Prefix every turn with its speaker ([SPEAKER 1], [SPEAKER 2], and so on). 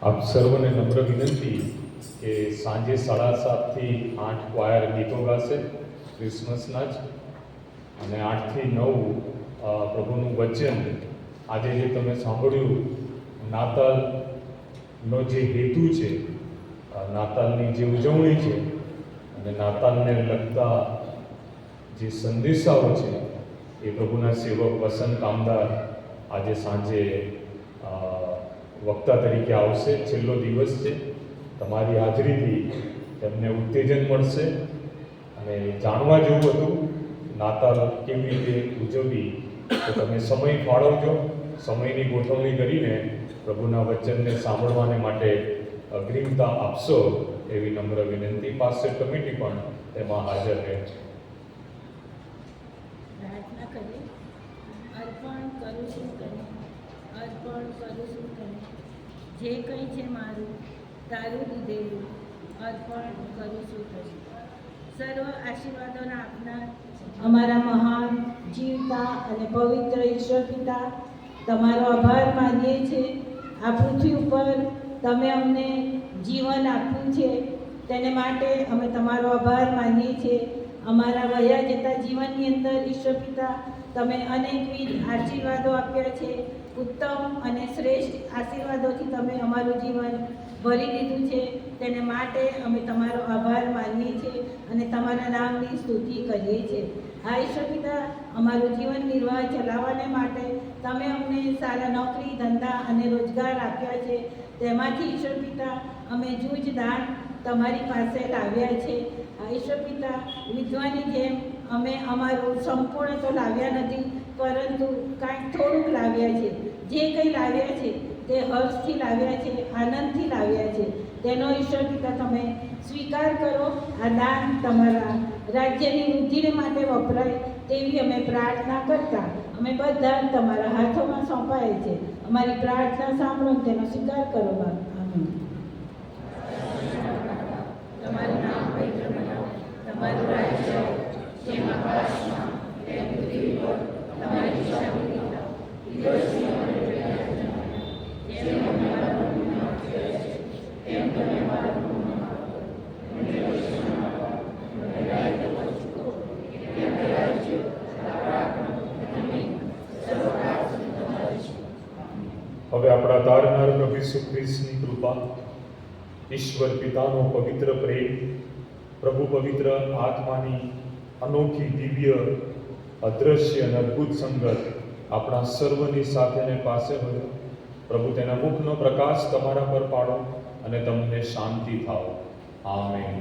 [SPEAKER 1] આપ સર્વને નમ્ર વિનંતી કે સાંજે 7:30 થી 8 ક્વાયર ગીતો ગાશે ક્રિસમસના જ, અને 8 થી 9 પ્રભુનું વચન. આજે જે તમે સાંભળ્યું, નાતાલનો જે હેતુ છે, નાતાલની જે ઉજવણી છે અને નાતાલને લગતા જે સંદેશાઓ છે, એ પ્રભુના સેવક વસંત કામદાર આજે સાંજે વક્તા તરીકે આવશે. છેલ્લો દિવસ છે. તમારી હાજરીથી તેમને ઉત્તેજન મળશે અને જાણવા જેવું હતું નાતાલ કેવી રીતે ઉજવવી, તો તમે સમય ફાળવજો, સમયની ગોઠવણી કરીને પ્રભુના વચનને સાંભળવાને માટે અગ્રિમતા આપશો એવી નમ્ર વિનંતી. પાસ્ટર કમિટી પણ તેમાં હાજર રહે.
[SPEAKER 2] પ્રાર્થના કરી. અર્પણ કરું છું તને, અર્પણ કરું છું તને, જે કંઈ છે મારું તારું દીધેલું, અર્પણ કરું છું તને. સર્વ આશીર્વાદોના આપનાર અમારા મહાન, જીવતા અને પવિત્ર ઈશ્વર પિતા, તમારો આભાર માનીએ છીએ. આ પૃથ્વી ઉપર તમે અમને જીવન આપ્યું છે, તેને માટે અમે તમારો આભાર માનીએ છીએ. અમારા વયા જતા જીવનની અંદર ઈશ્વર પિતા, તમે અનેકવિધ આશીર્વાદો આપ્યા છે. ઉત્તમ અને શ્રેષ્ઠ આશીર્વાદોથી તમે અમારું જીવન ભરી દીધું છે. તેને માટે અમે તમારો આભાર માનીએ છીએ અને તમારા નામની સ્તુતિ કરીએ છીએ. આ ઈશ્વર પિતા, અમારું જીવન નિર્વાહ ચલાવવાને માટે તમે અમને સારા નોકરી, ધંધા અને રોજગાર આપ્યા છે. તેમાંથી ઈશ્વર પિતા અમે જૂજ દાન તમારી પાસે લાવ્યા છે. ઈશ્વર પિતા, વિધવાની જેમ અમે અમારું સંપૂર્ણ તો લાવ્યા નથી, પરંતુ કાંઈક થોડુંક લાવ્યા છે. જે કંઈ લાવ્યા છે તે હર્ષથી લાવ્યા છે, આનંદથી લાવ્યા છે. તેનો ઈશ્વર પિતા તમે સ્વીકાર કરો. આ દાન તમારા રાજ્યની વૃદ્ધિને માટે વપરાય તેવી અમે પ્રાર્થના કરતા અમે બધા તમારા હાથોમાં સોંપાય છે. અમારી પ્રાર્થના સાંભળો, તેનો સ્વીકાર કરો. આમીન. તમારું નામ પવિત્ર બનાવો, તમારું રાજ્ય જેમ આકાશમાં તેમ પૃથ્વી પર તમારી ઈચ્છા પૂરી થાઓ. દિવસની અમારી જેમ અમારા ગુનાહ માફ કરે છે, તેમ તમે અમારા ગુનાહ માફ કરો. અમને દોષમાં ન પાડો, અને લાયક વસ્તુઓ કેમ રાજ્ય, પરાક્રમ અને સર્વકાળ સુધી તમારે છે.
[SPEAKER 1] હવે આપણા તારનાર પ્રભુ ઈસુ ખ્રિસ્તની કૃપા, ઈશ્વર પિતાનો પવિત્ર પ્રેમ, પ્રભુ પવિત્ર આત્માની અનોખી, દિવ્ય, અદ્રશ્ય અને અદ્ભુત સંગત આપણા સર્વની સાથે ને પાસે હોય. પ્રભુ તેના મુખનો પ્રકાશ તમારા પર પાડો અને તમને શાંતિ થાઓ. આમેન.